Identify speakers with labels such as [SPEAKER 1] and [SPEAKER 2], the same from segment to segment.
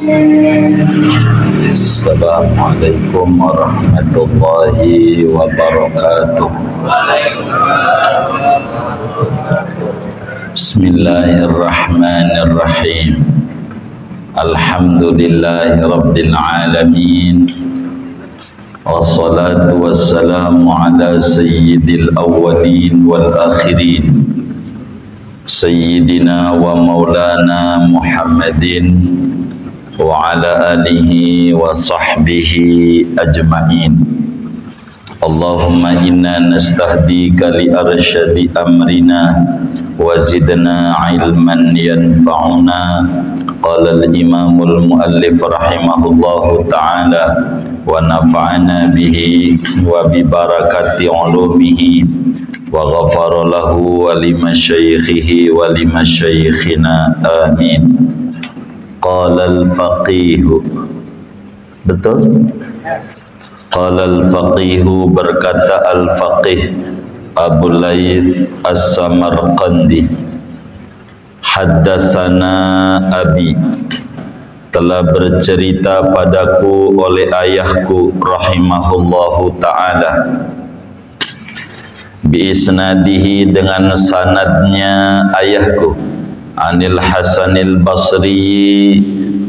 [SPEAKER 1] Assalamualaikum warahmatullahi wabarakatuh. Bismillahirrahmanirrahim. Alhamdulillahi rabbil alamin. Wassalatu wassalamu ala sayyidil awwalin wal akhirin, Sayyidina wa maulana Muhammadin wa ala alihi wa sahbihi ajma'in. Allahumma inna nastahdika li arsyadi amrina wa zidna ilman yanfa'una. Qala al-imamul muallif rahimahullahu ta'ala wa nafa'ana bihi wa bi barakati ulumihi wa ghafara lahu wa limasyaikhihi wa limasyaikhina amin. Qala al-faqihu, betul? Qala al-faqihu, berkata al-faqih Abu Laits As-Samarqandi, haddatsana abi, telah bercerita padaku oleh ayahku rahimahullahu ta'ala, bi isnadihi, dengan sanadnya ayahku, anil Hasanil Basri,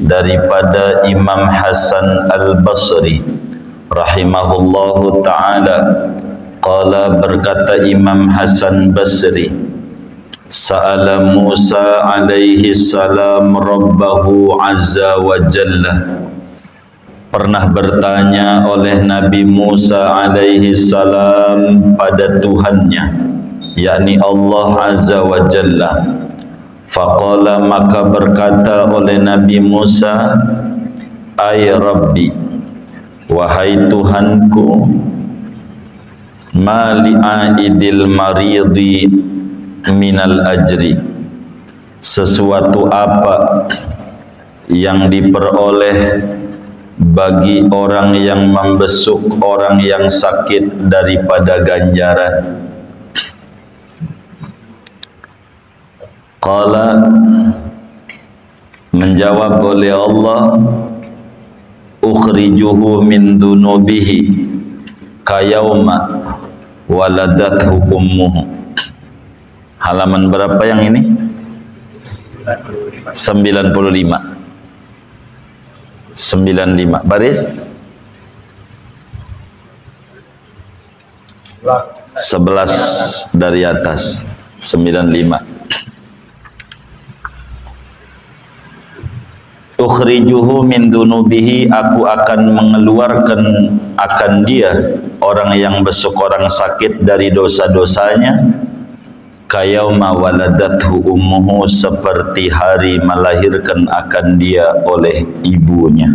[SPEAKER 1] daripada Imam Hasan Al-Basri rahimahullahu ta'ala. Qala, berkata Imam Hasan Basri, sa'ala Musa alaihi salam rabbahu azza wa jalla, pernah bertanya oleh Nabi Musa alaihi salam pada Tuhannya, yakni Allah azza wa jalla. Faqala, maka berkata oleh Nabi Musa, ay Rabbi, wahai Tuhanku, ma li'aidil maridi minal ajri, sesuatu apa yang diperoleh bagi orang yang membesuk orang yang sakit daripada ganjaran. Qala, menjawab oleh Allah, ukhrijuhu min dunubihi kayauma waladathu ummuhu. Halaman berapa yang ini? 95. 95 baris 11 dari atas. 95. Ukhrijuhu min dunubihi, aku akan mengeluarkan akan dia, orang yang besuk orang sakit, dari dosa-dosanya, kayauma waladathu ummuhu, seperti hari melahirkan akan dia oleh ibunya.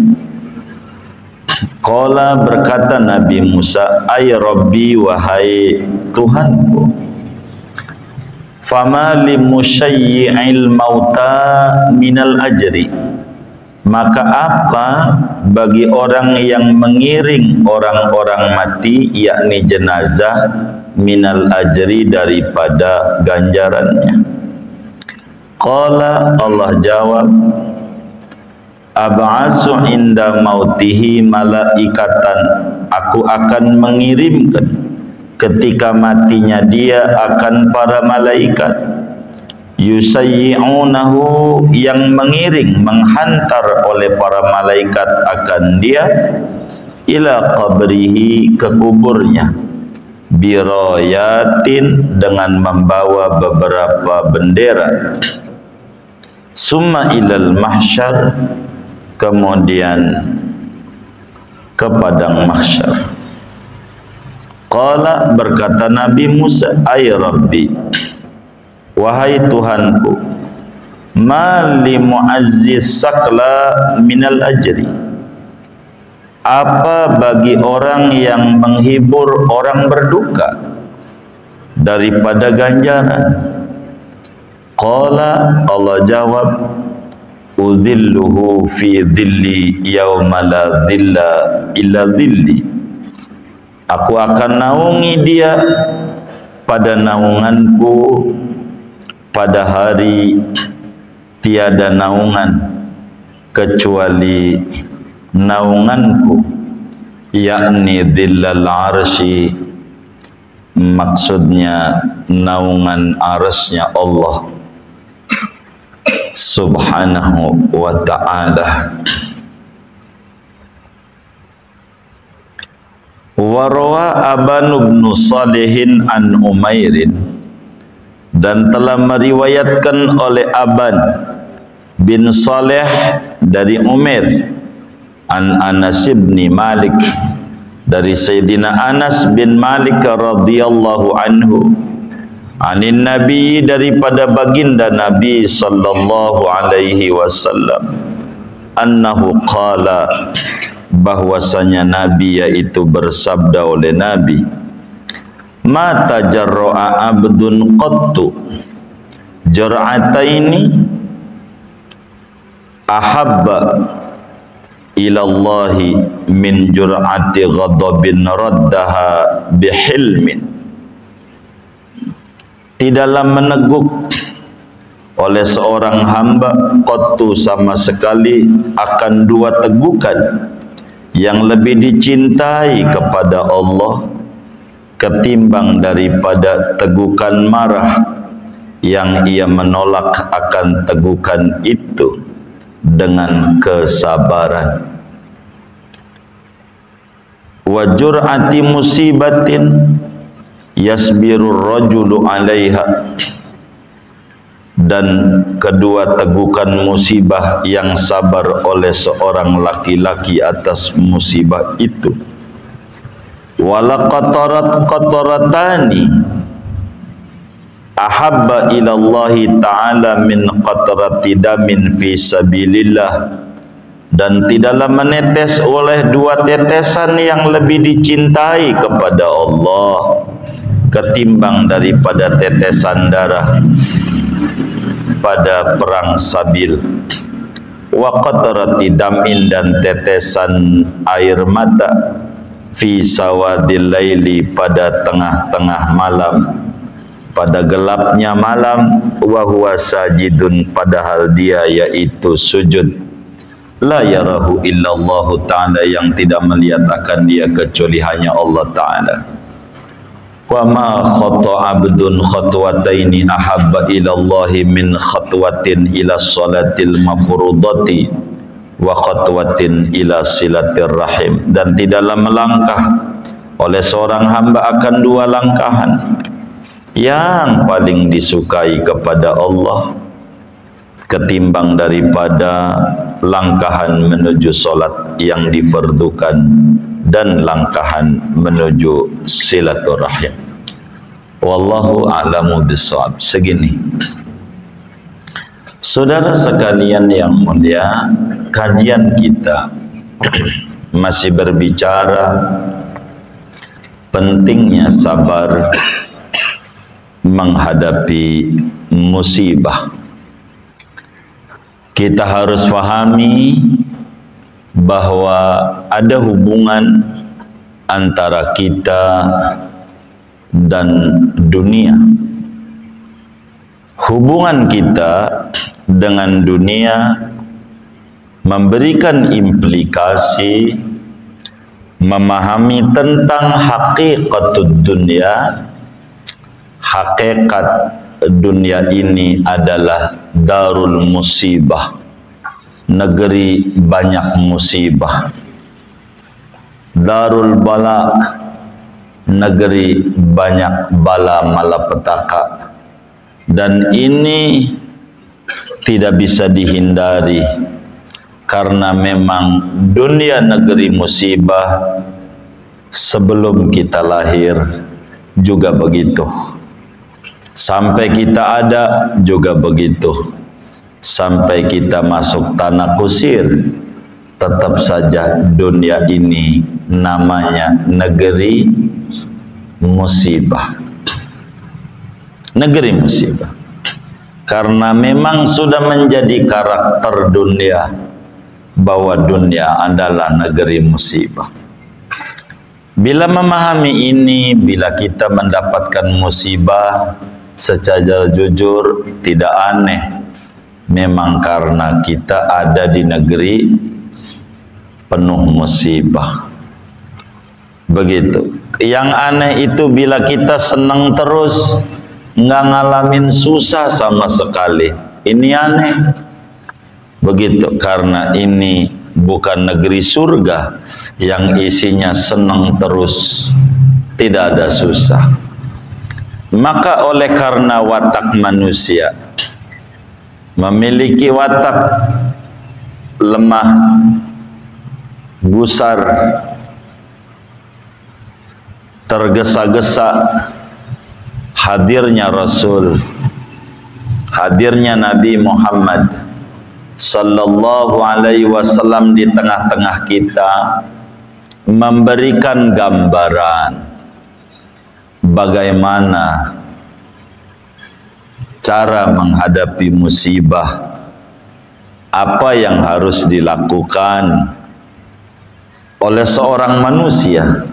[SPEAKER 1] Qala, berkata Nabi Musa, ay Rabbi, wahai Tuhanku, fama limusyayyi'il mauta minal ajri, maka apa bagi orang yang mengiring orang-orang mati, yakni jenazah, minal ajri, daripada ganjarannya. Qala, Allah jawab, ab'asu inda mautihi malaikatan, aku akan mengirimkan ketika matinya dia akan para malaikat, yusayyi'unahu, yang mengiring, menghantar oleh para malaikat akan dia, ila qabrihi, ke kuburnya, birayatin, dengan membawa beberapa bendera, summa ilal mahsyar, kemudian ke padang mahsyar. Qala, berkata Nabi Musa, ay Rabbi, wahai Tuhanku, ma li mu'azziz sakla minal ajri, apa bagi orang yang menghibur orang berduka daripada ganjaran. Qala, Allah jawab, udhilluhu fi dhilli yawma la dhilla illa dhilli, aku akan naungi dia pada naunganku pada hari tiada naungan kecuali naunganku, yakni dhillal arsy, maksudnya naungan arsy-Nya Allah subhanahu wa ta'ala. Warwa Aban bin Salihin an Umairin, dan telah meriwayatkan oleh Aban bin Saleh dari Umair, an Anas bin Malik, dari Sayyidina Anas bin Malik radhiyallahu anhu, anin Nabi, daripada baginda Nabi sallallahu alaihi wasallam, annahu qala, bahwasanya Nabi yaitu bersabda oleh Nabi, ma tajarra'a abdun qattu jar'ataini ahabba ilallahi min jur'ati ghadabin raddaha bihilmin. Tidaklah meneguk oleh seorang hamba qattu sama sekali akan dua tegukan yang lebih dicintai kepada Allah ketimbang daripada tegukan marah yang ia menolak akan tegukan itu dengan kesabaran. Wa jur'ati musibatin yasbirur rajulu 'alaiha, dan kedua tegukan musibah yang sabar oleh seorang laki-laki atas musibah itu. Wala qataratani ahabba ilallahi ta'ala min qatrati damin fi sabilillah, dan tidaklah menetes oleh dua tetesan yang lebih dicintai kepada Allah ketimbang daripada tetesan darah pada perang sabil. Wa qatrati damin, dan tetesan air mata, fi sawadil laili, pada tengah-tengah malam, pada gelapnya malam, wa huwa sajidun, padahal dia yaitu sujud, la yarahu illallah ta'ala, yang tidak melihat akan dia kecuali hanya Allah ta'ala. Wa ma khata abdun khatwataini ahabba ilallahi min khatwatin ila salatil mafrudati wa khatwatin ila silatir rahim, dan tidaklah melangkah oleh seorang hamba akan dua langkahan yang paling disukai kepada Allah ketimbang daripada langkahan menuju solat yang difardukan dan langkahan menuju silaturahim. Wallahu a'lamu bishawab. Segini, saudara sekalian yang mulia, kajian kita masih berbicara pentingnya sabar menghadapi musibah. Kita harus pahami bahwa ada hubungan antara kita dan dunia. Hubungan kita dengan dunia memberikan implikasi memahami tentang hakikatud dunia. Hakikat dunia ini adalah darul musibah, negeri banyak musibah. Darul bala, negeri banyak bala malapetaka. Dan ini tidak bisa dihindari, karena memang dunia negeri musibah. Sebelum kita lahir juga begitu, sampai kita ada juga begitu, sampai kita masuk tanah kusir, tetap saja dunia ini namanya negeri musibah. Negeri musibah, karena memang sudah menjadi karakter dunia bahwa dunia adalah negeri musibah. Bila memahami ini, bila kita mendapatkan musibah, secara jujur tidak aneh memang karena kita ada di negeri penuh musibah. Begitu. Yang aneh itu bila kita senang terus, nggak ngalamin susah sama sekali. Ini aneh. Begitu, karena ini bukan negeri surga yang isinya senang terus, tidak ada susah. Maka oleh karena watak manusia memiliki watak lemah, gusar, tergesa-gesa, hadirnya Rasul, hadirnya Nabi Muhammad sallallahu alaihi wasallam di tengah-tengah kita memberikan gambaran bagaimana cara menghadapi musibah, apa yang harus dilakukan oleh seorang manusia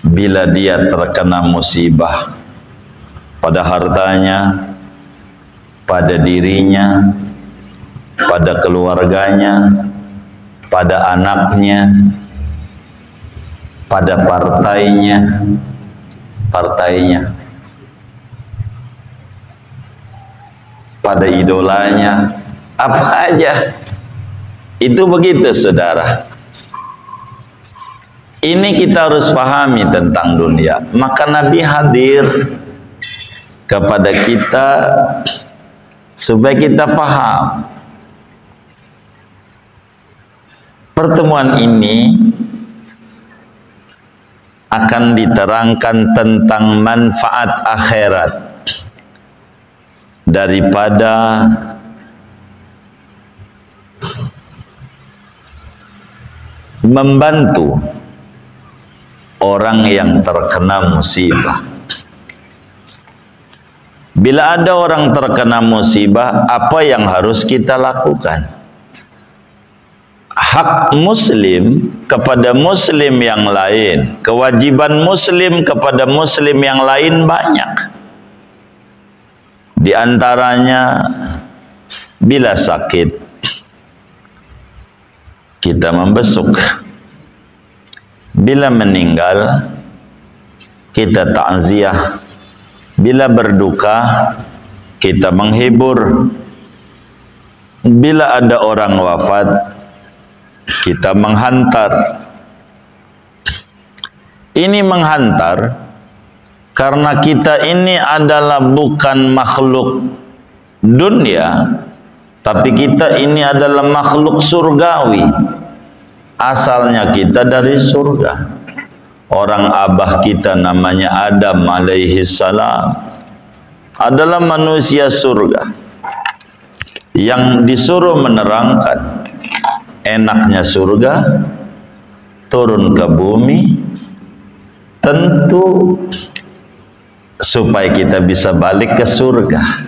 [SPEAKER 1] bila dia terkena musibah pada hartanya, pada dirinya, pada keluarganya, pada anaknya, pada partainya, pada idolanya, apa aja. Itu begitu, saudara. Ini kita harus pahami tentang dunia. Maka Nabi hadir kepada kita supaya kita paham. Pertemuan ini akan diterangkan tentang manfaat akhirat daripada membantu orang yang terkena musibah. Bila ada orang terkena musibah, apa yang harus kita lakukan? Hak muslim kepada muslim yang lain, kewajiban muslim kepada muslim yang lain banyak. Di antaranya, bila sakit, kita membesuk. Bila meninggal, kita takziah. Bila berduka, kita menghibur. Bila ada orang wafat, kita menghantar. Ini menghantar karena kita ini adalah bukan makhluk dunia, tapi kita ini adalah makhluk surgawi. Asalnya kita dari surga. Orang abah kita namanya Adam alaihi salam adalah manusia surga yang disuruh menerangkan enaknya surga, turun ke bumi, tentu supaya kita bisa balik ke surga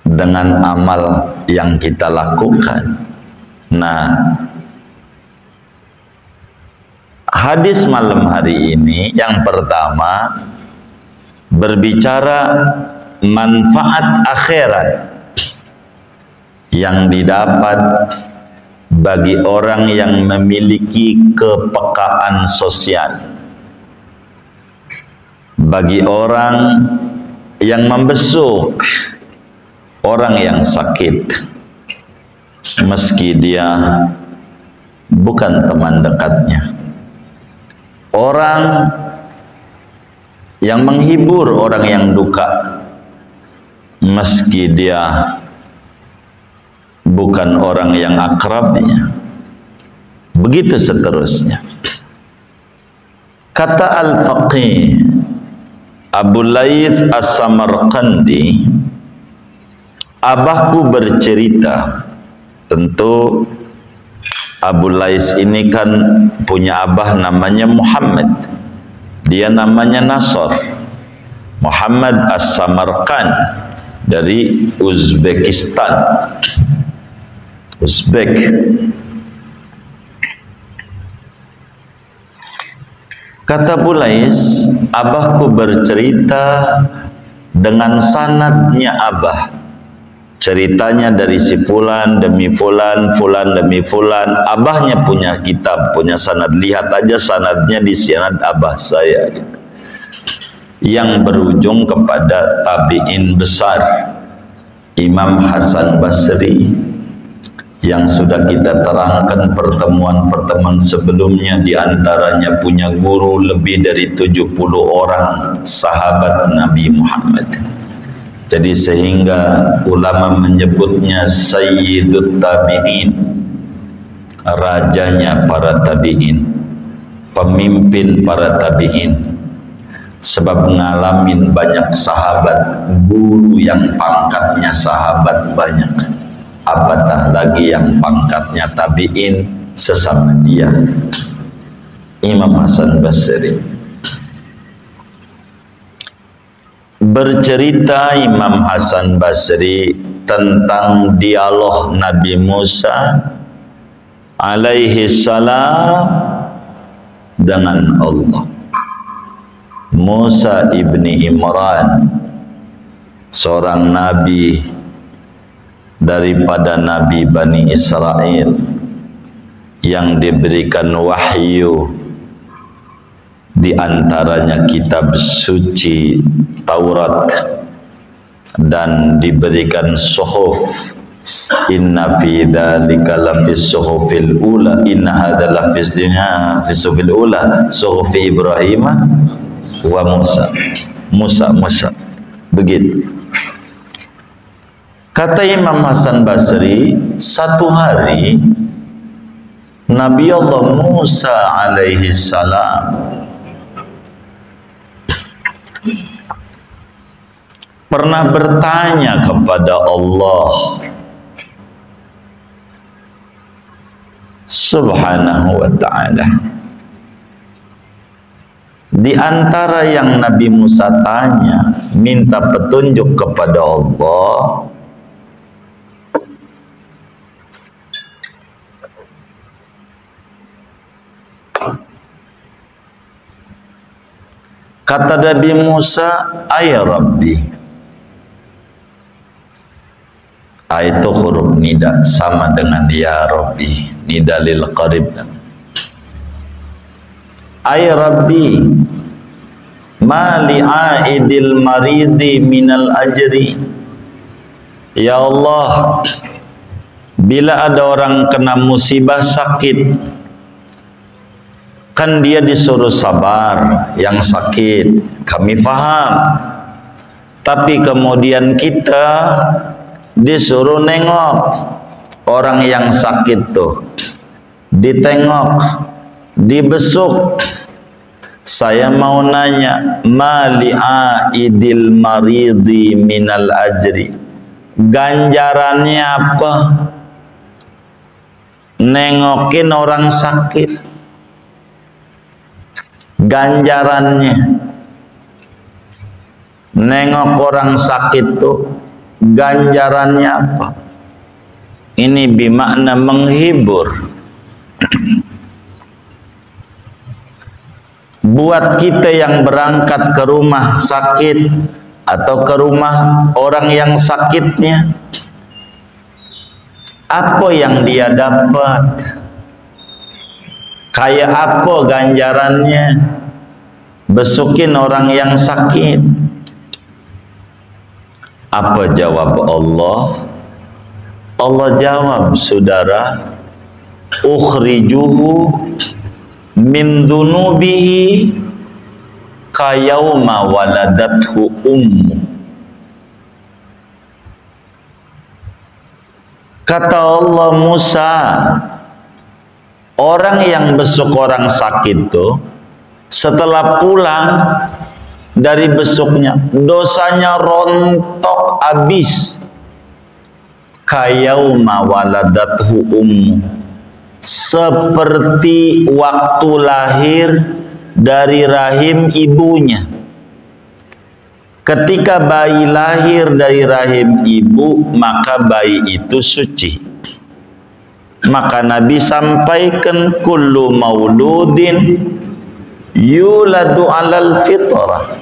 [SPEAKER 1] dengan amal yang kita lakukan. Nah, hadis malam hari ini yang pertama berbicara manfaat akhirat yang didapat bagi orang yang memiliki kepekaan sosial, bagi orang yang membesuk orang yang sakit meski dia bukan teman dekatnya, orang yang menghibur orang yang duka meski dia bukan orang yang akrabnya, begitu seterusnya. Kata Al-Faqih Abu Laith As-Samarqandi, abahku bercerita. Tentu Abu Laith ini kan punya abah namanya Muhammad, dia namanya Nasr, Muhammad As-Samarqand dari Uzbekistan, Uzbek. Kata Abu Laith, abahku bercerita dengan sanadnya Abah, ceritanya dari si fulan demi fulan, fulan demi fulan. Abahnya punya kitab, punya sanad, lihat aja sanadnya di sanad Abah saya gitu, yang berujung kepada tabi'in besar Imam Hasan Basri, yang sudah kita terangkan pertemuan-pertemuan sebelumnya. Di antaranya punya guru lebih dari 70 orang sahabat Nabi Muhammad. Jadi sehingga ulama menyebutnya Sayyidut Tabi'in, rajanya para tabi'in, pemimpin para tabi'in. Sebab ngalamin banyak sahabat, guru yang pangkatnya sahabat banyak, apatah lagi yang pangkatnya tabi'in sesama dia. Imam Hasan Basri bercerita, Imam Hasan Basri, tentang dialog Nabi Musa alaihi salam dengan Allah. Musa ibni Imran, seorang nabi daripada Nabi Bani Israel yang diberikan wahyu, di antaranya kitab suci Taurat, dan diberikan suhuf. Inna fi dzalika lafis suhufil ula, inna hadza lafis suhufil ula, suhufi Ibrahim wa Musa. Begitu kata Imam Hasan Basri. Satu hari Nabi Allah Musa alaihi salam pernah bertanya kepada Allah Subhanahu wa ta'ala. Di antara yang Nabi Musa tanya, minta petunjuk kepada Allah, kata Nabi Musa, "Ay Rabbi." Ay itu huruf nida, sama dengan ya Rabbi, nida lil qarib. Ay Rabbi, ma li'aidil maridi minal ajri. Ya Allah, bila ada orang kena musibah sakit, kan dia disuruh sabar yang sakit, kami faham. Tapi kemudian kita disuruh nengok orang yang sakit tuh, ditengok, dibesuk. Saya mau nanya, mali'a idil maridi minal ajri, ganjarannya apa nengokin orang sakit? Ganjarannya nengok orang sakit tuh ganjarannya apa? Ini bermakna menghibur. Buat kita yang berangkat ke rumah sakit atau ke rumah orang yang sakitnya, apa yang dia dapat? Kayak apa ganjarannya besukin orang yang sakit? Apa jawab Allah? Allah jawab, saudara, ukhrijuhu min dunubihi kayauma waladathu ummu. Kata Allah, Musa, orang yang besuk orang sakit tuh setelah pulang dari besuknya, dosanya rontok habis. Kayauma waladathu ummu, seperti waktu lahir dari rahim ibunya. Ketika bayi lahir dari rahim ibu, maka bayi itu suci. Maka Nabi sampaikan, kullu mauludin yuladu alal fitrah.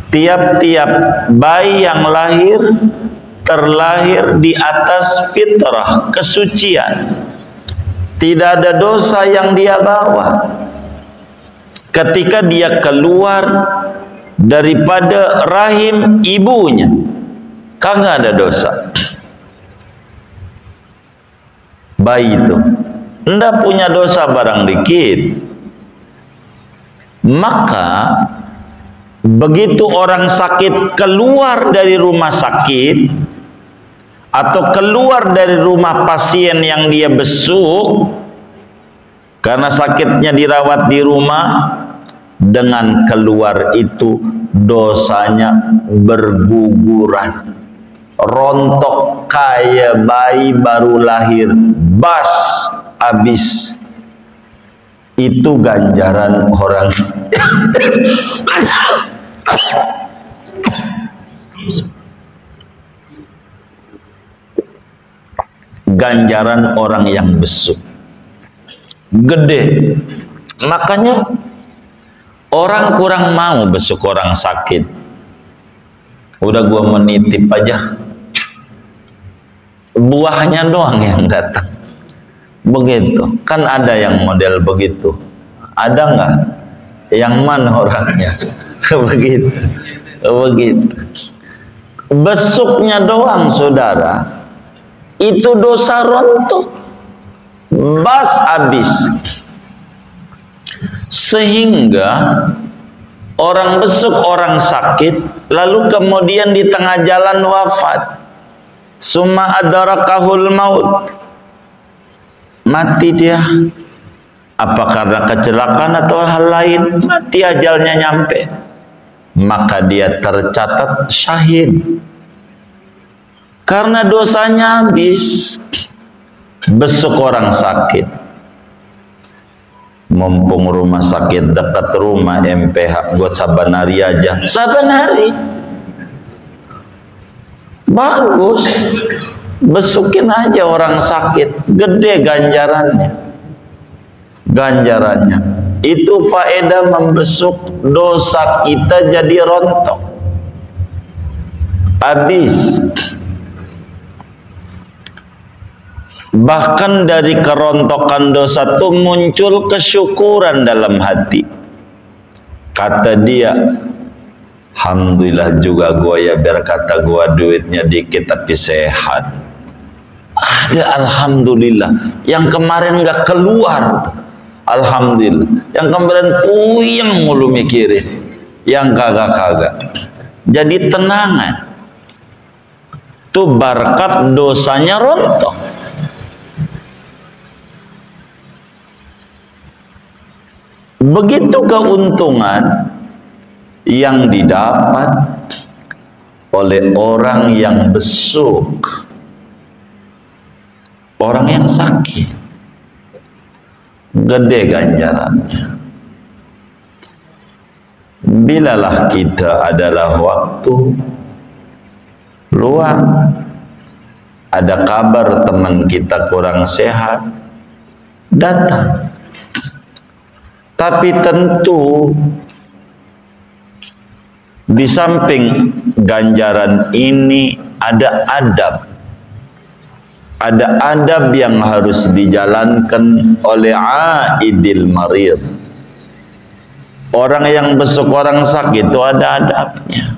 [SPEAKER 1] tiap-tiap bayi yang lahir terlahir di atas fitrah, kesucian. Tidak ada dosa yang dia bawa. Ketika dia keluar daripada rahim ibunya, kagak ada dosa. Bayi itu ndak punya dosa barang dikit. Maka begitu orang sakit keluar dari rumah sakit atau keluar dari rumah pasien yang dia besuk karena sakitnya dirawat di rumah, dengan keluar itu dosanya berguguran, rontok kayak bayi baru lahir, bas habis. Itu ganjaran orang ganjaran orang yang besuk gede. Makanya orang kurang mau besuk orang sakit. Udah gua menitip aja, buahnya doang yang datang. Begitu kan, ada yang model begitu, ada nggak? Yang mana orangnya? Begitu. Besuknya doang saudara, itu dosa rontok, bas habis. Sehingga orang besuk orang sakit lalu kemudian di tengah jalan wafat, summa adarakahul maut, mati dia. Apa karena kecelakaan atau hal lain, mati, ajalnya nyampe, maka dia tercatat syahid karena dosanya habis. Besuk orang sakit, mumpung rumah sakit dekat rumah MPH, buat saban hari aja, saban hari bagus, besukin aja orang sakit, gede ganjarannya. Itu faedah membesuk, dosa kita jadi rontok habis. Bahkan dari kerontokan dosa itu muncul kesyukuran dalam hati. Kata dia, alhamdulillah juga gua ya, biar kata gua duitnya dikit tapi sehat. Ada alhamdulillah. Yang kemarin nggak keluar, alhamdulillah. Yang kemarin puyeng mulu mikirin, yang kagak. Jadi tenangan. Tuh berkat dosanya rontok. Begitu keuntungan yang didapat oleh orang yang besuk orang yang sakit, gede ganjarannya. Bilalah kita adalah waktu luang, ada kabar teman kita kurang sehat, datang. Tapi tentu di samping ganjaran ini ada adab. Ada adab yang harus dijalankan oleh aidil marid. Orang yang besuk orang sakit itu ada adabnya.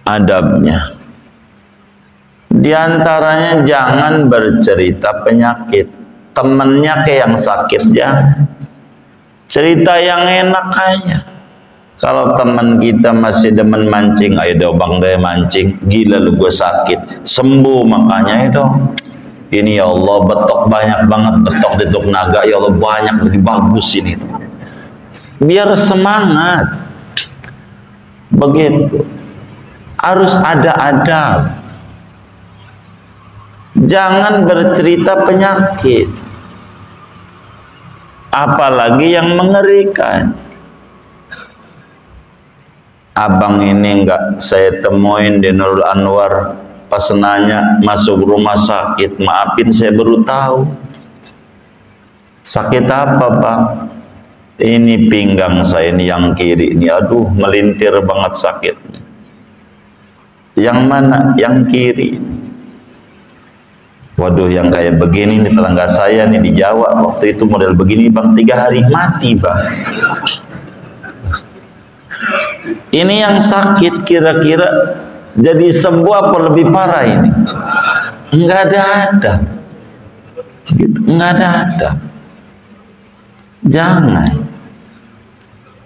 [SPEAKER 1] Adabnya. Di antaranya jangan bercerita penyakit. Temennya kayak yang sakit, jangan. Cerita yang enak aja. Kalau teman kita masih demen mancing, ayo dong bang deh mancing, gila lu gue sakit, sembuh makanya itu. Ini ya Allah betok banyak banget, betok di tuk naga, ya Allah banyak, lebih bagus ini. Biar semangat. Begitu. Harus ada adab. Jangan bercerita penyakit. Apalagi yang mengerikan. Abang ini enggak saya temuin di Nurul Anwar, pas nanya masuk rumah sakit, maafin saya baru tahu. Sakit apa Pak? Ini pinggang saya ini yang kiri ini, aduh melintir banget sakit. Yang mana? Yang kiri. Waduh, yang kayak begini nih tetangga saya nih di Jawa, waktu itu model begini bang, 3 hari mati bang. Ini yang sakit kira-kira jadi sembuh apa lebih parah ini? Enggak ada. Gitu. Enggak ada.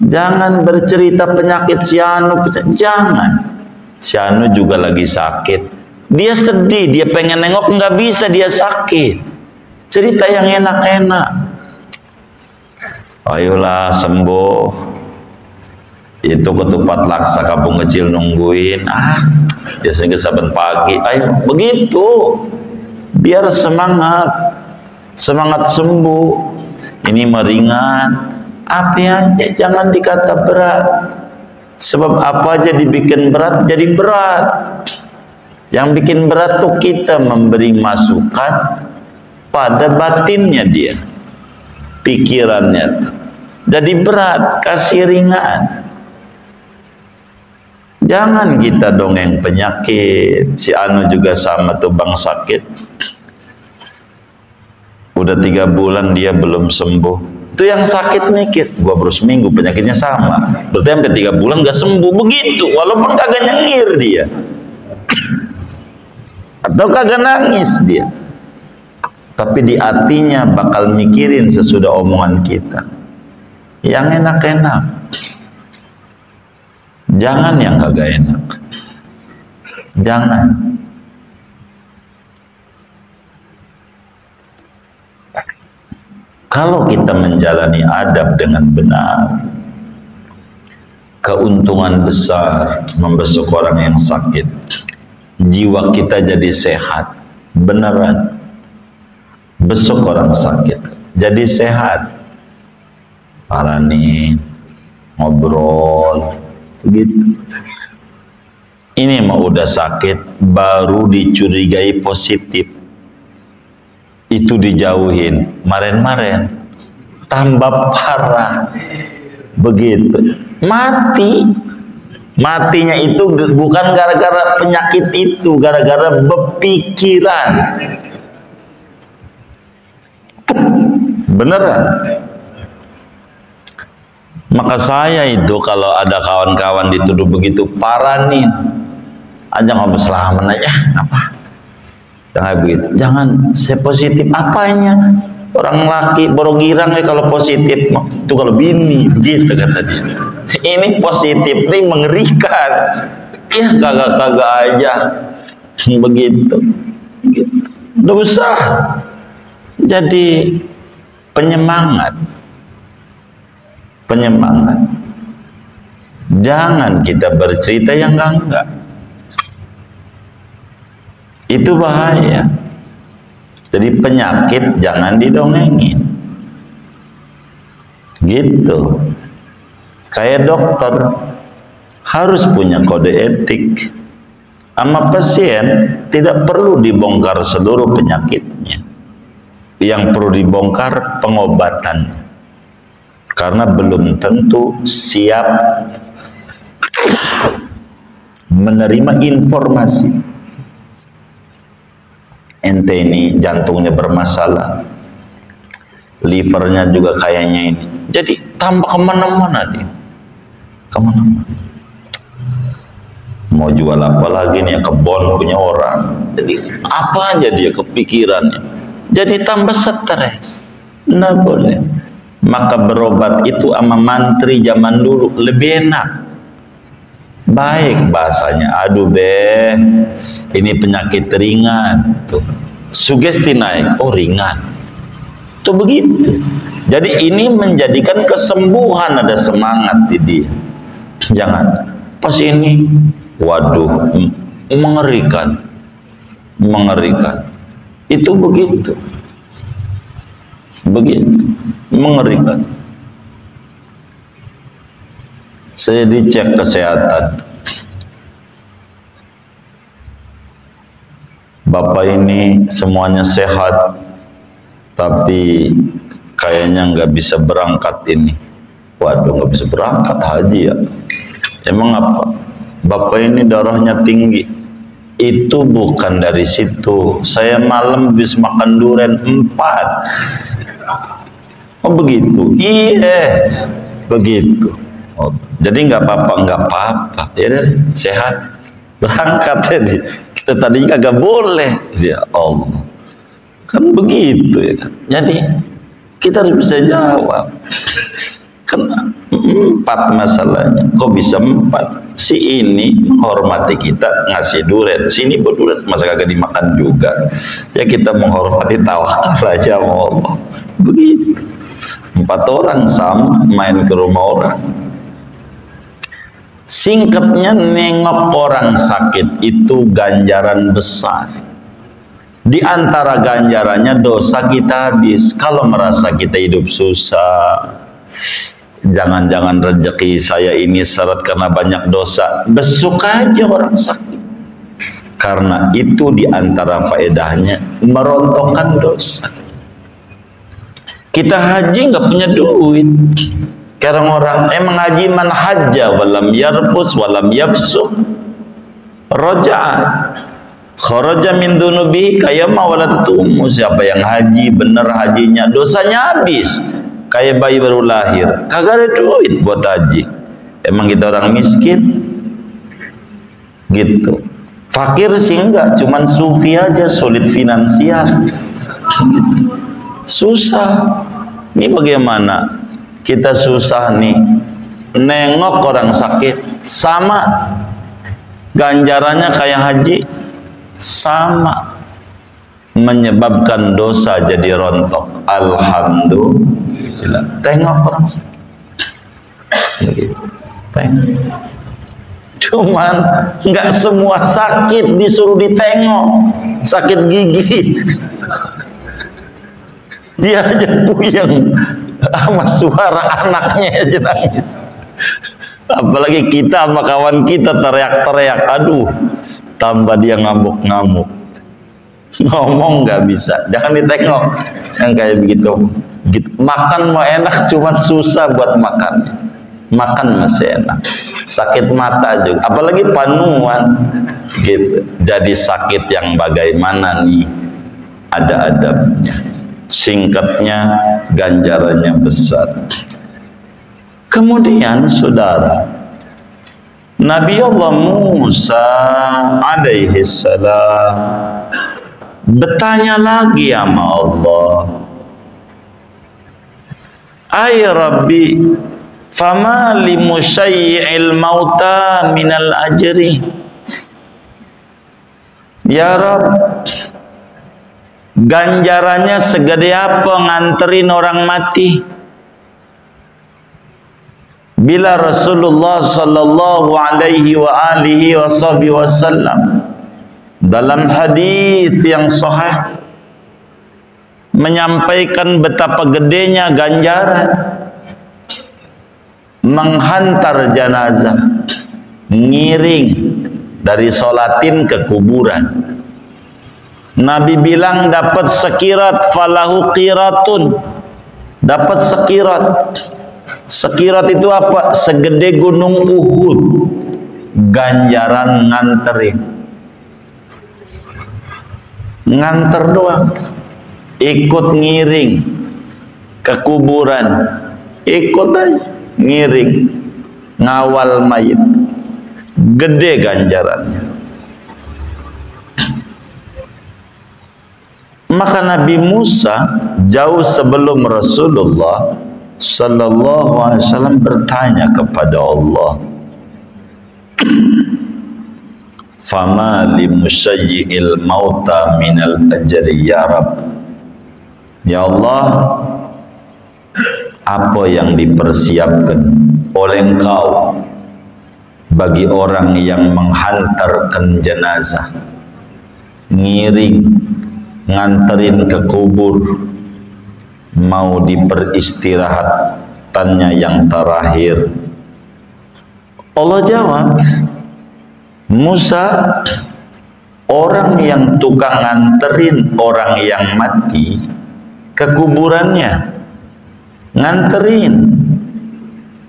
[SPEAKER 1] Jangan bercerita penyakit si Anu, jangan. Si Anu juga lagi sakit. Dia sedih, dia pengen nengok, nggak bisa, dia sakit. Cerita yang enak-enak. Ayolah sembuh. Itu ketupat laksa kampung kecil nungguin. Biasanya saben pagi. Ayo, begitu. Biar semangat sembuh. Ini meringan. Apa aja, jangan dikata berat. Sebab apa aja dibikin berat, jadi berat. Yang bikin berat tuh kita memberi masukan pada batinnya dia, pikirannya. Jadi berat, kasih ringan. Jangan kita dongeng penyakit. Si Anu juga sama tuh bang, sakit. Udah 3 bulan dia belum sembuh. Itu yang sakit mikir, gua baru seminggu penyakitnya sama. Berarti sampai 3 bulan gak sembuh. Begitu, walaupun kagak nyengir dia. Atau kagak nangis dia, tapi di hatinya bakal mikirin sesudah omongan kita yang enak-enak. Jangan yang kagak enak. Jangan. Kalau kita menjalani adab dengan benar, keuntungan besar membesuk orang yang sakit. Jiwa kita jadi sehat, beneran. Besok orang sakit, jadi sehat. Parani, ngobrol, gitu. Ini mah udah sakit, baru dicurigai positif. Itu dijauhin, maren-maren, tambah parah. Begitu, mati. Matinya itu bukan gara-gara penyakit itu, gara-gara berpikiran. Beneran. Maka saya itu kalau ada kawan-kawan dituduh begitu, paranin. Aja ngobrol selamat aja, apa? Jangan begitu. Jangan, saya positif apanya? Orang laki baru girang ya kalau positif. Itu kalau bini, begitu kata dia. Ini positif, ini mengerikan. Ya kagak-kagak aja. Begitu. Dosa. Jadi penyemangat. Jangan kita bercerita yang enggak. Itu bahaya. Jadi penyakit jangan didongengin. Gitu. Kayak dokter harus punya kode etik. Sama pasien tidak perlu dibongkar seluruh penyakitnya. Yang perlu dibongkar pengobatan. Karena belum tentu siap menerima informasi. Ente ini jantungnya bermasalah, livernya juga kayaknya ini. Jadi tambah kemana-mana dia, kemana-mana. Mau jual apa lagi nih, kebon punya orang. Jadi apa aja dia kepikirannya. Jadi tambah stres. Nggak boleh. Maka berobat itu sama mantri zaman dulu lebih enak. Baik bahasanya, aduh beh, ini penyakit ringan, tuh sugesti naik, oh ringan, tuh begitu. Jadi ini menjadikan kesembuhan, ada semangat di dia. Jangan pas ini, waduh, mengerikan, itu begitu, mengerikan. Saya dicek kesehatan, bapak ini semuanya sehat, tapi kayaknya nggak bisa berangkat ini. Waduh, nggak bisa berangkat haji ya. Emang apa? Bapak ini darahnya tinggi. Itu bukan dari situ. Saya malam habis makan durian 4. Oh begitu? Iya, begitu. Oh, jadi nggak apa-apa, ya deh, sehat, berangkat jadi. Kita tadinya kagak boleh, ya Allah, kan begitu ya kan. Jadi kita harus bisa jawab. Kan 4 masalahnya, kok bisa 4? Si ini menghormati kita ngasih durian, sini berdurian, masa kagak dimakan juga? Ya kita menghormati, tawakal aja sama Allah. Begitu. 4 orang sama main ke rumah orang. Singkatnya, nengok orang sakit itu ganjaran besar. Di antara ganjarannya dosa kita habis. Kalau merasa kita hidup susah, jangan-jangan rezeki saya ini seret karena banyak dosa, besuk aja orang sakit. Karena itu di antara faedahnya merontokkan dosa. Kita haji nggak punya duit. Sekarang orang emang haji man hajja walam yarfus walam yafsuq raja'a kharaja min dunubihi kayama waladatumu. Siapa yang haji bener hajinya, dosanya habis kayak bayi baru lahir, kagak ada duit buat haji. Emang kita orang miskin gitu. Fakir sih enggak, cuman sufi aja sulit finansial gitu. Susah. Ini bagaimana kita susah nih, nengok orang sakit, sama ganjarannya kayak haji, sama, menyebabkan dosa jadi rontok. Alhamdulillah. Tengok orang sakit, tengok. Cuman nggak semua sakit disuruh ditengok. Sakit gigi dia aja puyeng sama suara anaknya aja nangis, apalagi kita sama kawan kita teriak-teriak, aduh, tambah dia ngamuk-ngamuk, ngomong nggak bisa. Jangan ditengok yang kayak begitu. Makan mau enak, cuman susah buat makan. Makan masih enak, sakit mata juga, apalagi panuan gitu. Jadi sakit yang bagaimana nih, ada adabnya. Singkatnya, ganjarannya besar. Kemudian saudara, Nabi Allah Musa alaihi salam bertanya lagi sama Allah, ay Rabbi, fama li musyai'il mauta minal ajri. Ya Rabb, ganjarannya segede apa nganterin orang mati? Bila Rasulullah sallallahu alaihi wa alihi wasallam dalam hadis yang sahih menyampaikan betapa gedenya ganjaran menghantar jenazah, ngiring dari sholatin ke kuburan. Nabi bilang dapat sekirat, falahu qiratun, dapat sekirat. Sekirat itu apa? Segede gunung Uhud, ganjaran nganterin, nganter doang, ikut ngiring ke kuburan, ikut aja ngiring, ngawal mayit, gede ganjarannya. Maka Nabi Musa jauh sebelum Rasulullah sallallahu alaihi wasallam bertanya kepada Allah, fama li musyayyi'il mauta minal ajri ya Rabb. Ya Allah, apa yang dipersiapkan oleh Engkau bagi orang yang menghantarkan jenazah, ngiring, nganterin ke kubur, mau diperistirahatannya yang terakhir? Allah jawab, Musa, orang yang tukang nganterin orang yang mati ke kuburannya, nganterin,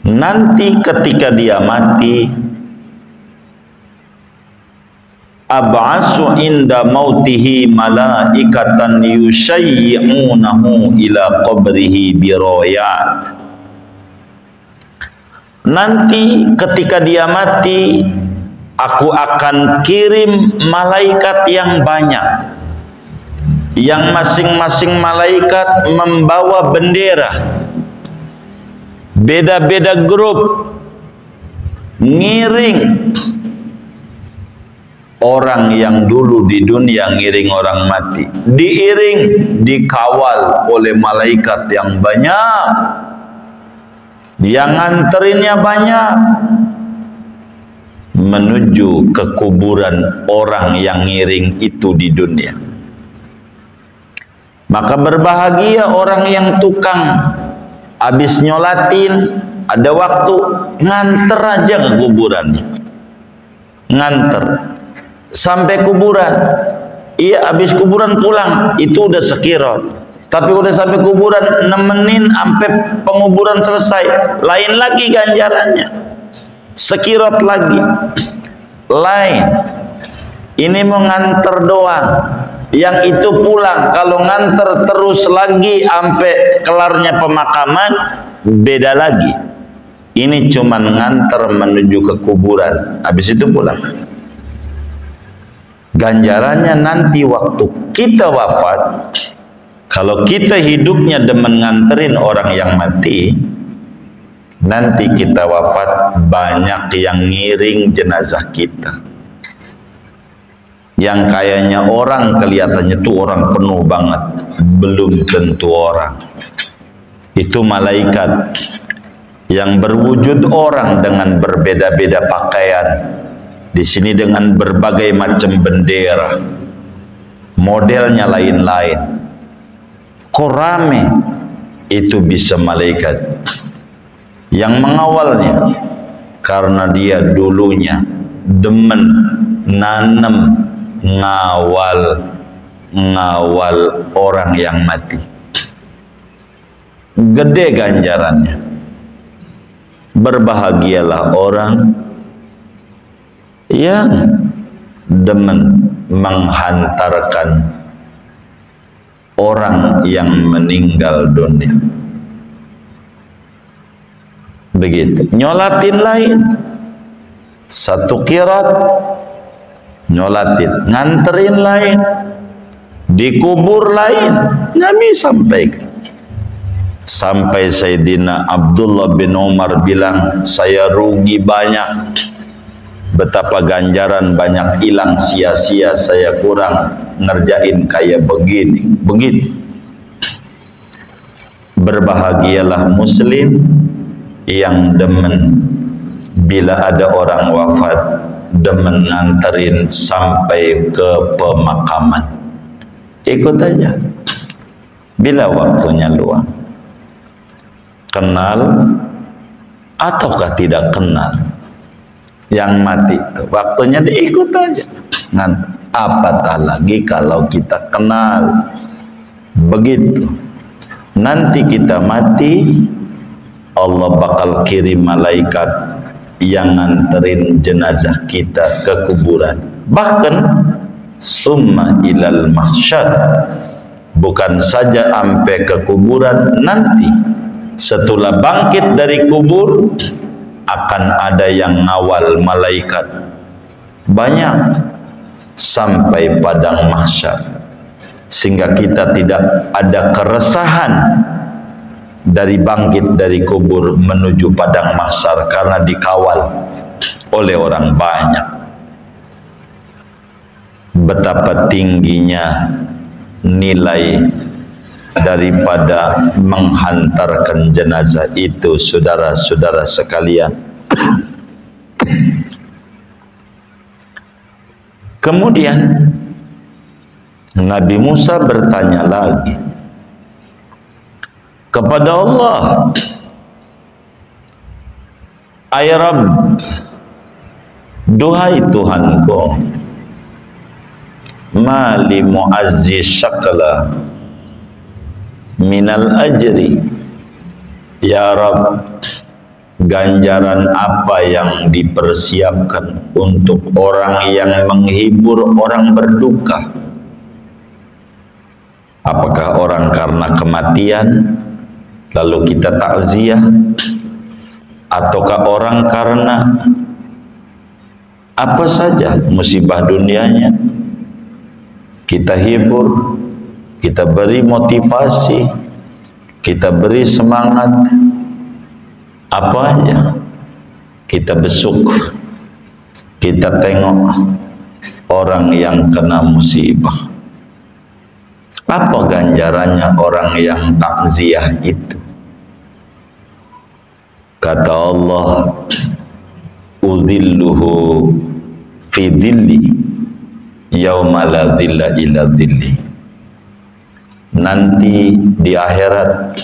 [SPEAKER 1] nanti ketika dia mati, ab'asu inda mautihi malaikatan yushayyi'unahu ila qabrihi biroyat. Nanti ketika dia mati, aku akan kirim malaikat yang banyak, yang masing-masing malaikat membawa bendera, beda-beda grup, ngiring orang yang dulu di dunia, ngiring orang mati, diiring, dikawal oleh malaikat yang banyak, yang nganterinnya banyak, menuju ke kuburan orang yang ngiring itu di dunia. Maka berbahagia orang yang tukang habis nyolatin, ada waktu nganter aja ke kuburannya, nganter sampai kuburan. Iya, habis kuburan pulang, itu udah sekirot. Tapi udah sampai kuburan, nemenin sampai penguburan selesai, lain lagi ganjarannya, sekirot lagi, lain. Ini mau nganter doang, yang itu pulang. Kalau nganter terus lagi sampai kelarnya pemakaman, beda lagi. Ini cuman nganter menuju ke kuburan, habis itu pulang. Ganjarannya nanti waktu kita wafat, kalau kita hidupnya demen nganterin orang yang mati, nanti kita wafat banyak yang ngiring jenazah kita. Yang kayaknya orang kelihatannya tuh orang penuh banget, belum tentu orang. Itu malaikat yang berwujud orang dengan berbeda-beda pakaian. Di sini dengan berbagai macam bendera, modelnya lain-lain. Kok rame? Itu bisa malaikat yang mengawalnya, karena dia dulunya demen nanem ngawal orang yang mati. Gede ganjarannya. Berbahagialah orang yang demen menghantarkan orang yang meninggal dunia. Begitu. Nyolatin lain, satu kirat nyolatin, nganterin lain, dikubur lain. Nabi sampaikan, sampai Sayyidina Abdullah bin Umar bilang, saya rugi banyak, betapa ganjaran banyak hilang sia-sia, saya kurang ngerjain kayak begini. Begitu. Berbahagialah muslim yang demen bila ada orang wafat, demen nganterin sampai ke pemakaman. Ikut aja bila waktunya luang. Kenal ataukah tidak kenal yang mati itu, waktunya diikut aja. Apatah lagi kalau kita kenal. Begitu. Nanti kita mati, Allah bakal kirim malaikat yang nganterin jenazah kita ke kuburan. Bahkan summa ilal mahsyar, bukan saja sampai ke kuburan, nanti setelah bangkit dari kubur akan ada yang ngawal malaikat banyak sampai padang mahsyar, sehingga kita tidak ada keresahan dari bangkit dari kubur menuju padang mahsyar karena dikawal oleh orang banyak. Betapa tingginya nilai daripada menghantarkan jenazah itu, saudara-saudara sekalian. Kemudian Nabi Musa bertanya lagi kepada Allah, "Ay Rabb, duhai Tuhanku, mali mu'azzi syakla minal ajri." Ya Rabb, ganjaran apa yang dipersiapkan untuk orang yang menghibur orang berduka? Apakah orang karena kematian lalu kita takziah, ataukah orang karena apa saja musibah dunianya kita hibur, kita beri motivasi, kita beri semangat, apa aja kita besuk, kita tengok orang yang kena musibah. Apa ganjarannya orang yang takziah itu? Kata Allah, udhilluhu fi dhilli yauma la dhilla illa dhilli. Nanti di akhirat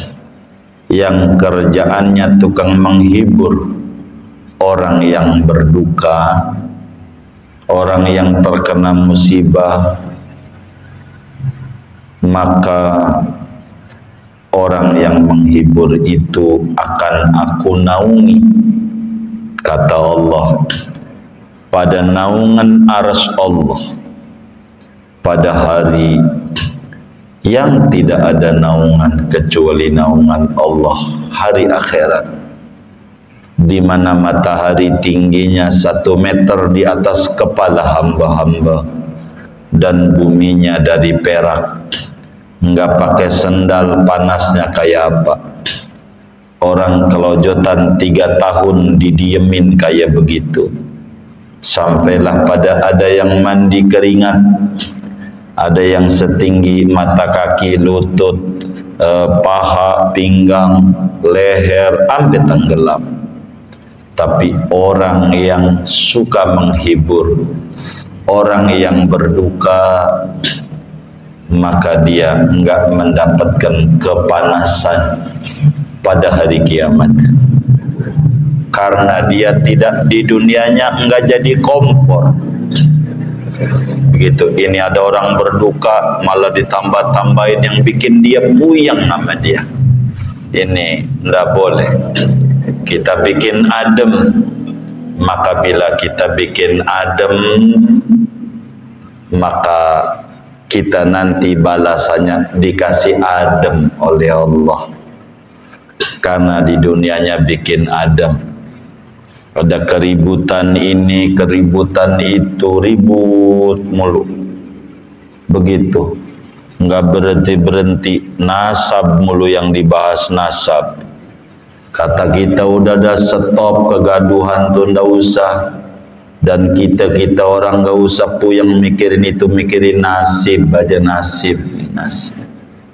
[SPEAKER 1] yang kerjaannya tukang menghibur orang yang berduka, orang yang terkena musibah, maka orang yang menghibur itu akan aku naungi, kata Allah, pada naungan arsy Allah pada hari yang tidak ada naungan kecuali naungan Allah, hari akhirat, di mana matahari tingginya 1 meter di atas kepala hamba-hamba dan buminya dari perak, nggak pakai sendal, panasnya kayak apa. Orang kelojotan 3 tahun didiemin kayak begitu, sampailah pada ada yang mandi keringat, ada yang setinggi mata kaki, lutut, paha, pinggang, leher, sampai tenggelam. Tapi orang yang suka menghibur orang yang berduka, maka dia enggak mendapatkan kepanasan pada hari kiamat, karena dia tidak di dunianya enggak jadi kompor. Begitu ini ada orang berduka malah ditambah-tambahin yang bikin dia puyeng nama dia. Ini enggak boleh. Kita bikin adem, maka bila kita bikin adem, maka kita nanti balasannya dikasih adem oleh Allah, karena di dunianya bikin adem. Ada keributan ini, keributan itu, ribut mulu begitu, nggak berhenti-berhenti, nasab mulu yang dibahas, nasab. Kata kita udah ada stop kegaduhan tuh, ndak usah. Dan kita orang nggak usah puyeng mikirin itu, mikirin nasib aja, nasib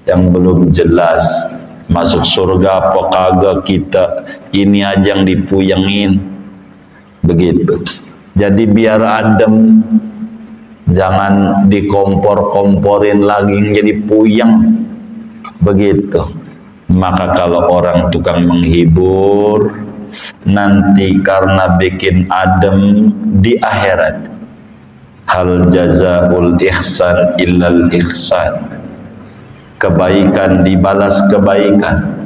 [SPEAKER 1] yang belum jelas masuk surga apa kagak, kita ini aja yang dipuyengin begitu. Jadi biar adem, jangan dikompor-komporin lagi jadi puyeng begitu. Maka kalau orang tukang menghibur nanti karena bikin adem di akhirat, hal jazaul ihsan illal ihsan, kebaikan dibalas kebaikan.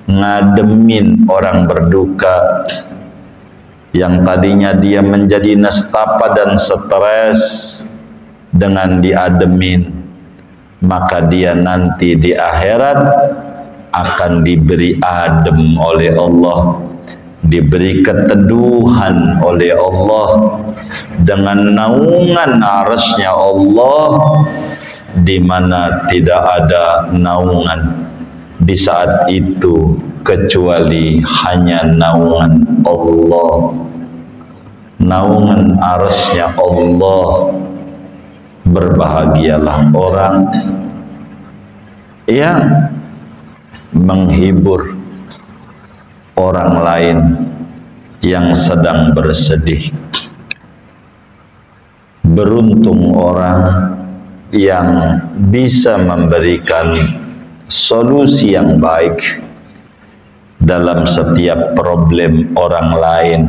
[SPEAKER 1] Ngademin orang berduka yang tadinya dia menjadi nestapa dan stres, dengan diademin, maka dia nanti di akhirat akan diberi adem oleh Allah, diberi keteduhan oleh Allah dengan naungan arsy-Nya Allah, di mana tidak ada naungan di saat itu kecuali hanya naungan Allah, naungan arsy-Nya Allah. Berbahagialah orang yang menghibur orang lain yang sedang bersedih. Beruntung orang yang bisa memberikan solusi yang baik dalam setiap problem orang lain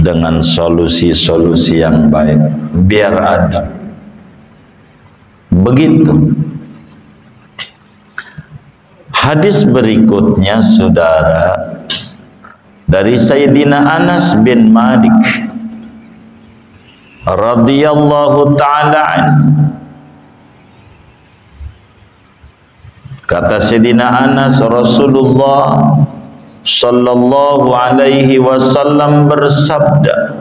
[SPEAKER 1] dengan solusi-solusi yang baik, biar ada. Begitu. Hadis berikutnya, saudara, dari Sayyidina Anas bin Malik radhiyallahu ta'ala anhu. Kata Sayyidina Anas, Rasulullah sallallahu alaihi wasallam bersabda,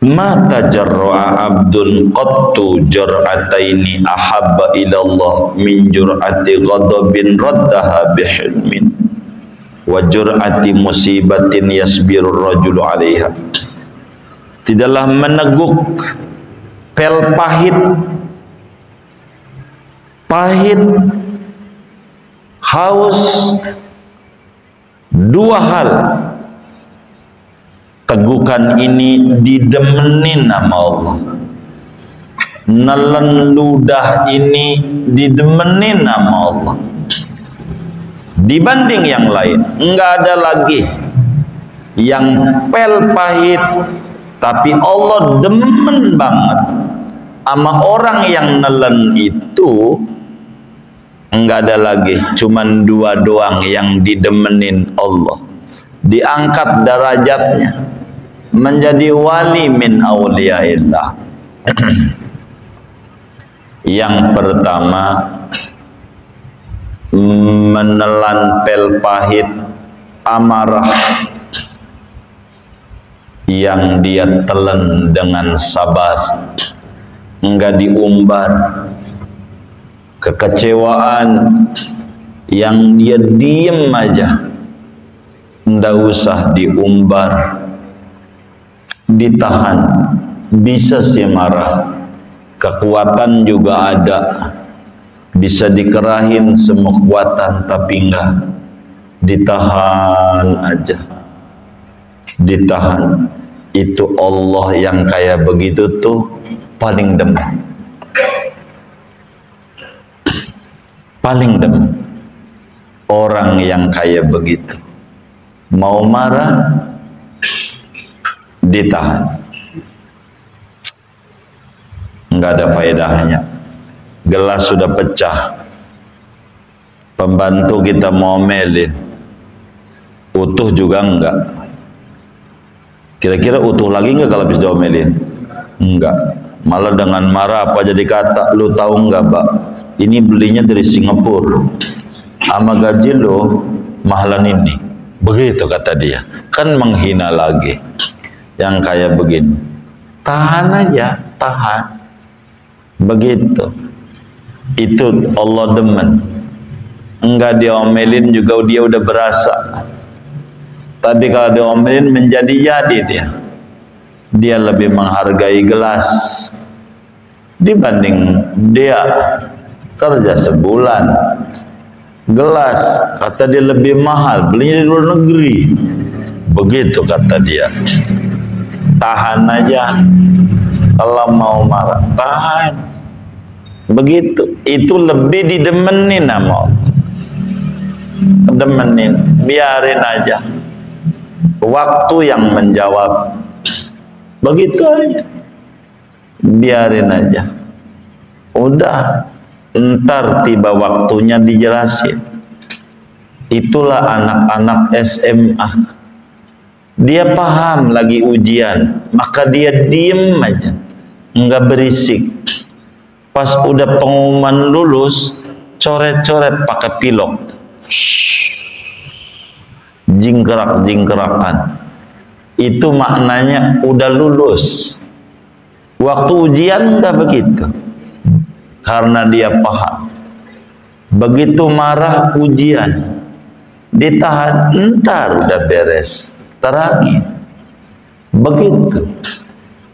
[SPEAKER 1] ma tajarra'a abdun qattu jar'ataini ahabba ilallah min jur'ati ghadabin raddaha bihilmin wa jur'ati musibatin yasbirur rajulu 'alaiha. Tidaklah meneguk pel pahit, haus, dua hal. Tegukan ini didemenin nama Allah. Nelen ludah ini didemenin nama Allah. Dibanding yang lain, enggak ada lagi yang pel pahit, tapi Allah demen banget sama orang yang nelen itu. Enggak ada lagi, cuman dua doang yang didemenin Allah. Diangkat derajatnya menjadi wali min auliyaillah. Yang pertama, menelan pel pahit amarah yang dia telan dengan sabar, enggak diumbar. Kekecewaan yang dia diem aja, enggak usah diumbar, ditahan. Bisa sih marah, kekuatan juga ada, bisa dikerahin semua kekuatan, tapi enggak, ditahan aja, ditahan. Itu Allah yang kayak begitu tuh paling demen, paling demen orang yang kayak begitu. Mau marah, ditahan, enggak ada faedahnya. Gelas sudah pecah, pembantu kita mau melin, utuh juga enggak. Kira-kira utuh lagi enggak kalau habis diomelin? Enggak. Malah dengan marah apa jadi kata, lu tahu enggak, Pak? Ini belinya dari Singapura, sama gaji lo mahalan ini. Begitu kata dia. Kan menghina lagi. Yang kayak begini, tahan aja, tahan. Begitu. Itu Allah demen. Enggak diomelin juga dia udah berasa. Tapi kalau diomelin menjadi-jadi dia lebih menghargai gelas dibanding dia kerja sebulan. Gelas kata dia lebih mahal, belinya di luar negeri. Begitu kata dia. Tahan aja. Kalau mau marah, tahan. Begitu. Itu lebih didemenin sama Allah. Demenin, biarin aja. Waktu yang menjawab. Begitu aja. Biarin aja. Udah, ntar tiba waktunya dijelasin. Itulah anak-anak SMA. Dia paham lagi ujian, maka dia diem aja, nggak berisik. Pas udah pengumuman lulus, coret-coret pakai pilok, jingkrak-jingkrakan. Itu maknanya udah lulus. Waktu ujian nggak begitu, karena dia paham. Begitu marah ujian, ditahan, ntar udah beres, terangin. Begitu.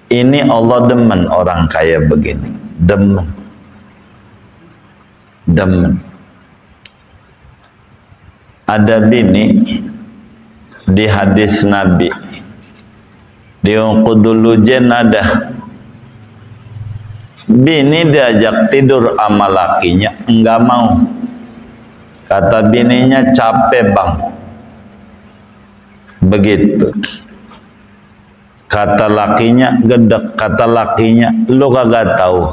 [SPEAKER 1] Ini Allah demen orang kaya begini, demen, demen. Ada bini di hadis Nabi, di Qudul Ujen ada bini diajak tidur sama lakinya, enggak mau. Kata bininya, capek bang. Begitu. Kata lakinya, gedek. Kata lakinya, lu kagak tahu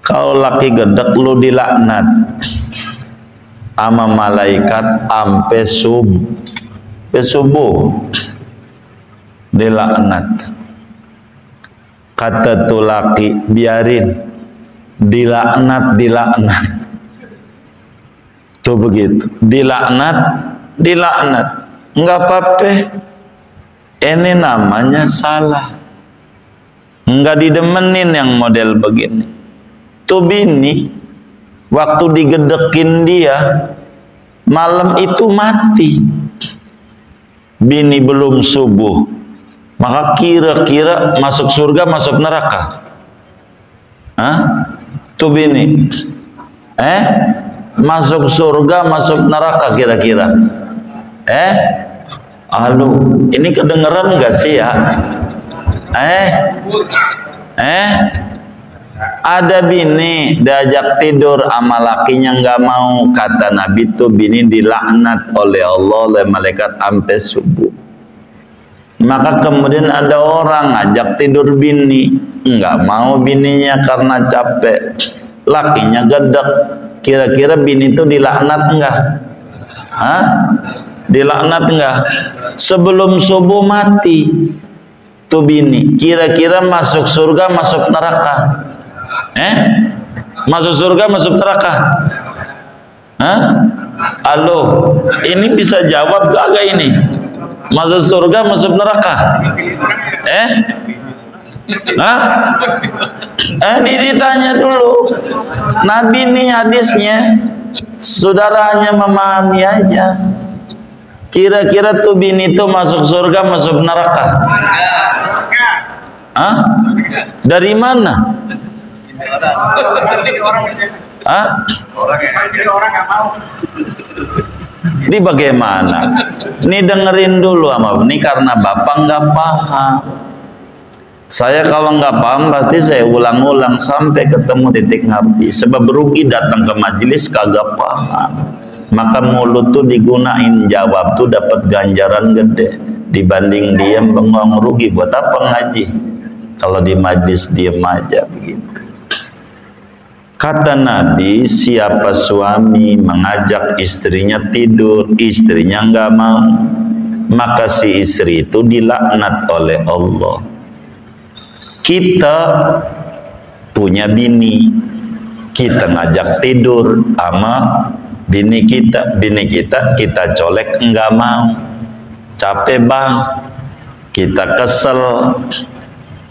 [SPEAKER 1] Kalau laki gedek lu dilaknat sama malaikat ampe subuh dilaknat. Kata tuh laki, biarin dilaknat tuh begitu, dilaknat nggak apa-apa, ini namanya salah, nggak didemenin yang model begini. Tuh bini waktu digedekin dia malam itu mati, bini belum subuh, maka kira-kira masuk surga masuk neraka? Hah? Tuh bini masuk surga masuk neraka kira-kira? Aduh, ini kedengeran nggak sih ya? Ada bini diajak tidur sama lakinya nggak mau, kata Nabi tuh bini dilaknat oleh Allah oleh malaikat sampai subuh. Maka kemudian ada orang ngajak tidur bini, nggak mau bininya karena capek, lakinya gedek. Kira-kira bini itu dilaknat enggak? Dilaknat enggak? Sebelum subuh mati tuh bini, kira-kira masuk surga masuk neraka? Masuk surga masuk neraka? Halo, ini bisa jawab gak ini? Masuk surga masuk neraka? Ini ditanya dulu. Nabi ini hadisnya, saudaranya memahami aja. Kira-kira tuh bini itu masuk surga masuk neraka? Dari mana? Ini bagaimana? Ini dengerin dulu sama ini, karena bapak nggak paham. Saya kalau nggak paham berarti saya ulang-ulang sampai ketemu titik ngerti. Sebab rugi datang ke majelis kagak paham. Maka mulut tuh digunain jawab tuh dapat ganjaran gede dibanding diem bengong. Rugi buat apa ngaji kalau di majelis diem aja begitu. Kata Nabi, siapa suami mengajak istrinya tidur, istrinya nggak mau, maka si istri itu dilaknat oleh Allah. Kita punya bini, kita ngajak tidur sama bini kita kita colek nggak mau, capek bang, kita kesel,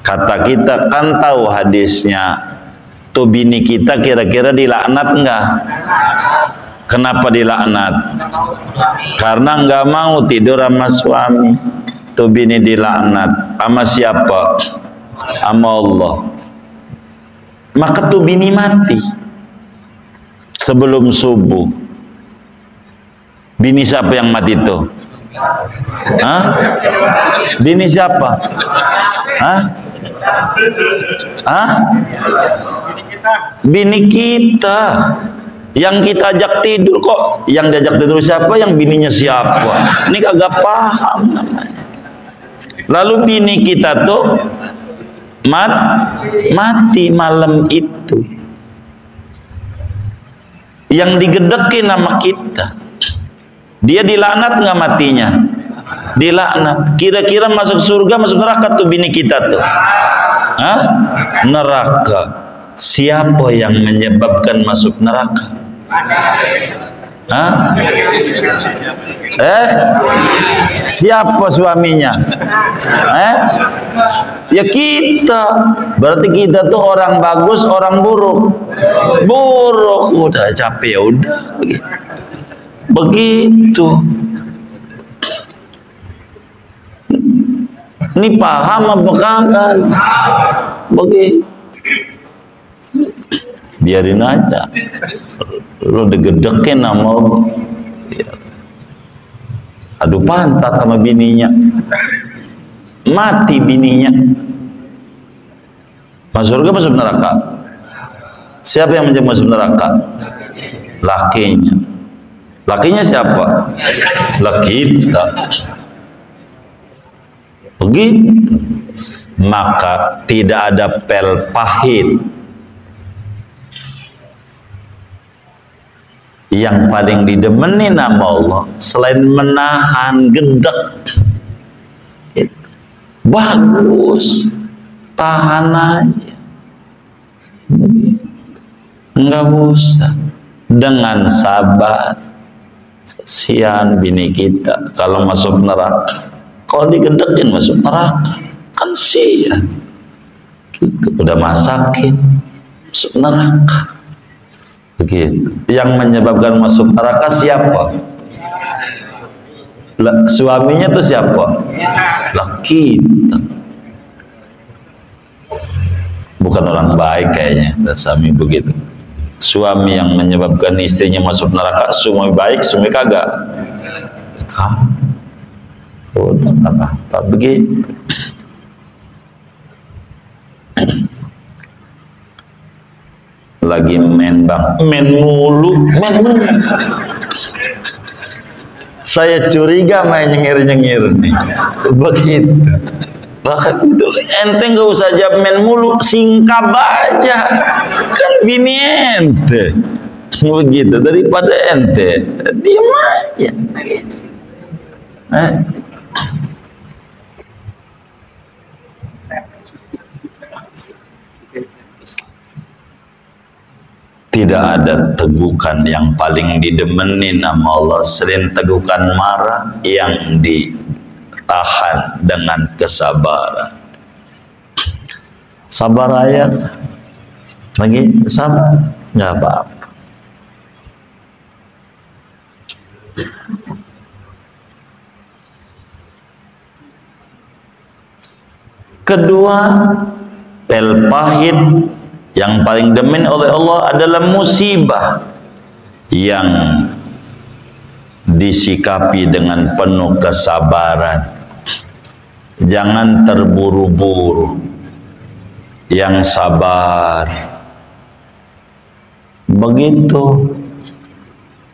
[SPEAKER 1] kata kita kan tahu hadisnya. Tuh bini kita kira-kira dilaknat enggak? Kenapa dilaknat? Karena enggak mau tidur sama suami. Tuh bini dilaknat sama siapa? Sama Allah. Maka tuh bini mati sebelum subuh. Bini siapa yang mati tuh? Bini siapa? Bini kita yang kita ajak tidur. Kok yang diajak tidur siapa? Yang bininya siapa? Ini kagak paham namanya. Lalu bini kita tuh mati malam itu, yang digedekin sama kita. Dia dilaknat nggak matinya? Dilaknat. Kira-kira masuk surga masuk neraka tuh bini kita tuh? Neraka. Siapa yang menyebabkan masuk neraka? Siapa suaminya? Ya kita. Berarti kita tuh orang bagus, orang buruk. Buruk. Udah capek ya udah. Begitu. Ini paham apa kagak? Begitu. Biarin aja. Lu digedekin sama adu pantat sama bininya. Mati bininya. Masuk surga masuk neraka? Siapa yang menjadi masuk neraka? Lakinya. Lakinya siapa? Laki kita. Begitu. Maka tidak ada pel pahit yang paling didemeni nama Allah selain menahan gedek, bagus, tahan aja, enggak usah, dengan sabar. Kasihan bini kita kalau masuk neraka, kalau digedekin masuk neraka kan sia gitu, udah masakin masuk neraka begitu. Yang menyebabkan masuk neraka siapa? Suaminya tuh siapa? Lah kita. Bukan orang baik kayaknya suami begitu. Suami yang menyebabkan istrinya masuk neraka, suami baik, suami kagak. Udah apa begitu. Lagi main bang, main mulu. Saya curiga main nyengir nih, begitu. Bahkan itu ente nggak usah jawab main mulu, singkap aja, kan bini ente, begitu. Daripada ente diam aja. Tidak ada tegukan yang paling didemeni nama Allah selain tegukan marah yang ditahan dengan kesabaran. Sabar aja, lagi sabar, nggak apa-apa. Kedua, pel pahit yang paling demen oleh Allah adalah musibah yang disikapi dengan penuh kesabaran. Jangan terburu-buru, yang sabar. Begitu,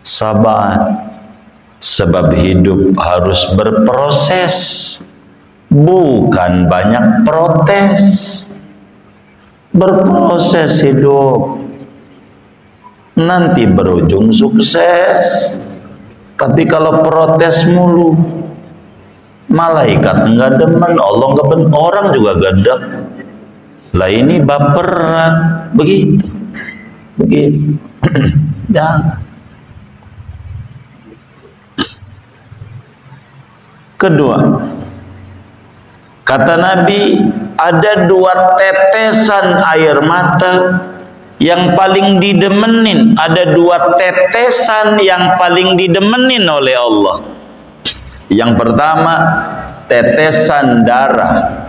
[SPEAKER 1] sabar. Sebab hidup harus berproses, bukan banyak protes. Berproses hidup, nanti berujung sukses. Tapi kalau protes mulu, malaikat enggak demen, Allah enggak demen, orang juga gedek. Lah ini baperan, begitu. Jangan. Kedua, kata Nabi, ada dua tetesan air mata yang paling didemenin. Ada dua tetesan yang paling didemenin oleh Allah. Yang pertama, tetesan darah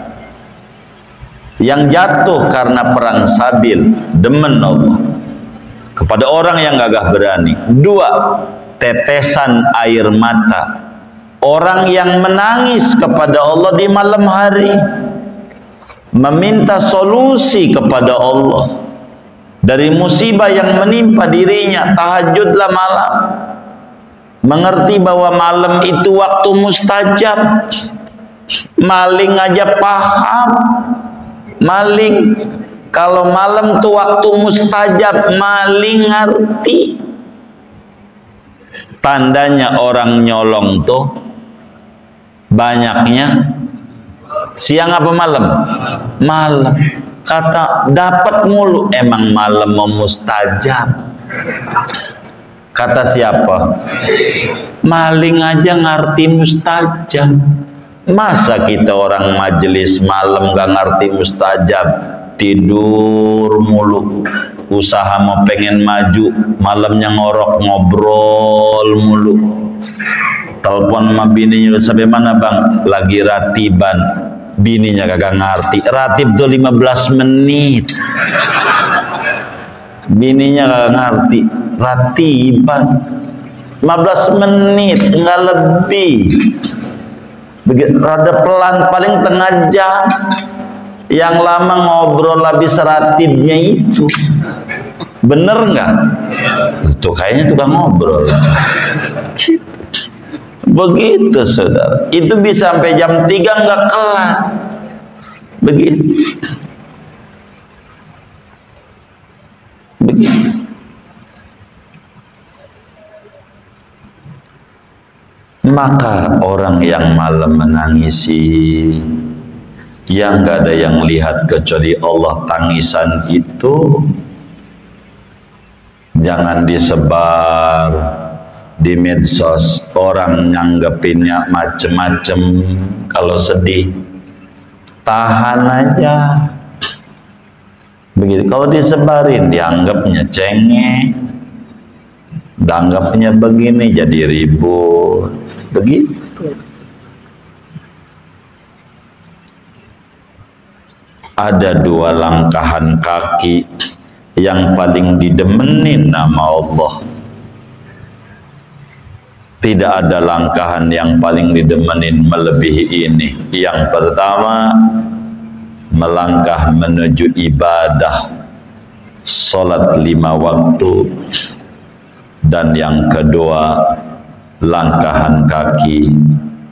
[SPEAKER 1] yang jatuh karena perang Sabil, demen Allah kepada orang yang gagah berani. Dua, tetesan air mata orang yang menangis kepada Allah di malam hari, meminta solusi kepada Allah dari musibah yang menimpa dirinya. Tahajudlah malam, mengerti bahwa malam itu waktu mustajab. Maling aja paham, maling kalau malam itu waktu mustajab, maling ngerti. Tandanya orang nyolong tuh banyaknya siang apa malam? Malam. Kata dapat mulu, emang malam mustajab. Kata siapa? Maling aja ngerti mustajab. Masa kita orang majelis malam gak ngerti mustajab, tidur mulu, usaha mau pengen maju, malamnya ngorok ngobrol mulu. Telepon sama bininya, sampai mana bang? Lagi ratiban. Bininya kagak ngerti. Ratib tuh 15 menit. Bininya kagak ngerti. Ratiban 15 menit, enggak lebih. Begitu, rada pelan, paling tengah jam. Yang lama ngobrol habis ratibnya itu. Bener nggak? Tuh kayaknya tukang ngobrol. Begitu saudara, itu bisa sampai jam 3 nggak kelar. Begitu. Maka orang yang malam menangisi, yang gak ada yang lihat kecuali Allah, tangisan itu jangan disebar di medsos. Orang nyanggepinnya macem-macem. Kalau sedih, tahan aja. Begitu. Kalau disebarin, dianggapnya cengeng, dianggapnya begini, jadi ribut. Begitu. Ada dua langkahan kaki yang paling didemenin nama Allah. Tidak ada langkahan yang paling didemenin melebihi ini. Yang pertama, melangkah menuju ibadah, salat 5 waktu. Dan yang kedua, langkahan kaki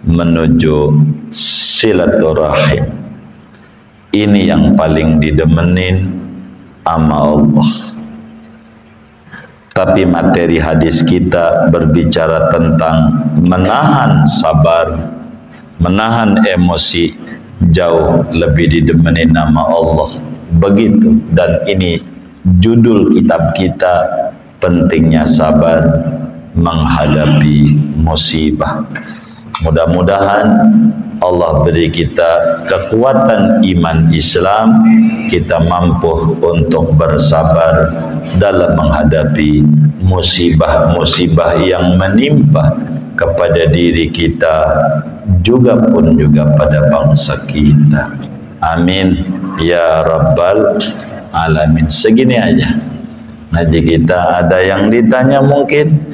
[SPEAKER 1] menuju silaturahim. Ini yang paling didemenin sama Allah. Tapi materi hadis kita berbicara tentang menahan sabar, menahan emosi, jauh lebih didemenin nama Allah. Begitu. Dan ini judul kitab kita, pentingnya sabar menghadapi musibah. Mudah-mudahan Allah beri kita kekuatan iman Islam, kita mampu untuk bersabar dalam menghadapi musibah-musibah yang menimpa kepada diri kita, juga pada bangsa kita. Amin ya rabbal alamin. Segini aja ngaji kita. Ada yang ditanya mungkin?